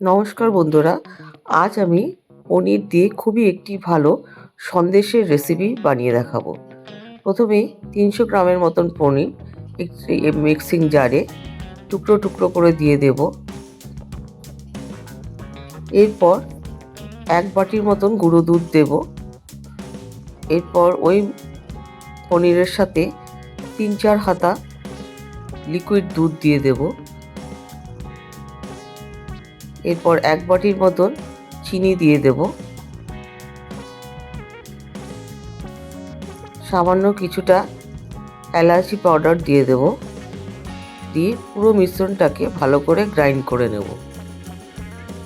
নমস্কার বন্ধুরা, আজ আমি পনির দিয়ে খুবই একটি ভালো সন্দেশের রেসিপি বানিয়ে দেখাবো। প্রথমেই 300 গ্রামের মতন পনির একটি মিক্সিং জারে টুকরো টুকরো করে দিয়ে দেব। এরপর 1 বাটির মতন গুঁড়ো দুধ দেব। এরপর ওই পনিরের সাথে 3-4 হাতা লিকুইড দুধ দিয়ে দেব। এরপর 1 বাটির মতন চিনি দিয়ে দেব। সামান্য কিছুটা এলাচি পাউডার দিয়ে দেব। দিয়ে পুরো মিশ্রণটাকে ভালো করে গ্রাইন্ড করে নেব।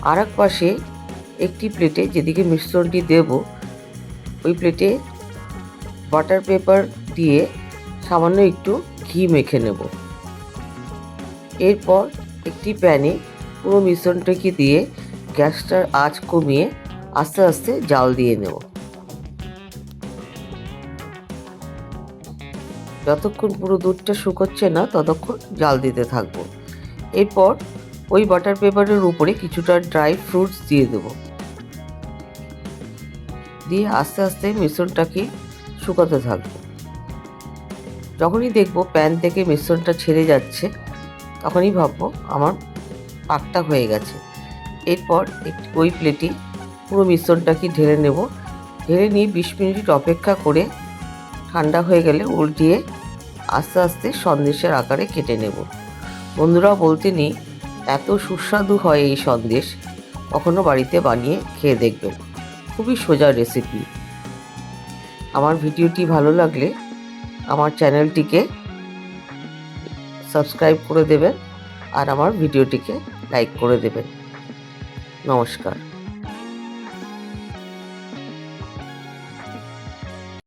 আর এক পাশে একটি প্লেটে যেদিকে মিশ্রণটি দেব ওই প্লেটে বাটার পেপার দিয়ে সামান্য একটু ঘি মেখে নেব। এরপর একটি প্যানে পুরো মিশ্রণটাকে দিয়ে গ্যাসটার আঁচ কমিয়ে আস্তে আস্তে জাল দিয়ে নেব। যতক্ষণ পুরো দুধটা শুকোচ্ছে না ততক্ষণ জাল দিতে থাকবো। এরপর ওই বাটার পেপারের উপরে কিছুটা ড্রাই ফ্রুটস দিয়ে দেব। দিয়ে আস্তে আস্তে মিশ্রণটাকে শুকাতে থাকবো। যখনই দেখবো প্যান থেকে মিশ্রণটা ছেড়ে যাচ্ছে তখনই ভাববো আমার পাকটা হয়ে গেছে। এরপর ওই প্লেটে পুরো মিশ্রণটাকে ঢেলে নেব। ঢেলে নিয়ে 20 মিনিট অপেক্ষা করে ঠান্ডা হয়ে গেলে উল্টিয়ে আস্তে আস্তে সন্দেশের আকারে কেটে নেব। বন্ধুরা বলতে নেই এত সুস্বাদু হয় এই সন্দেশ, কখনো বাড়িতে বানিয়ে খেয়ে দেখবেন। খুবই সোজা রেসিপি। আমার ভিডিওটি ভালো লাগলে আমার চ্যানেলটিকে সাবস্ক্রাইব করে দেবেন আর আমার ভিডিওটিকে লাইক করে দেবেন। নমস্কার।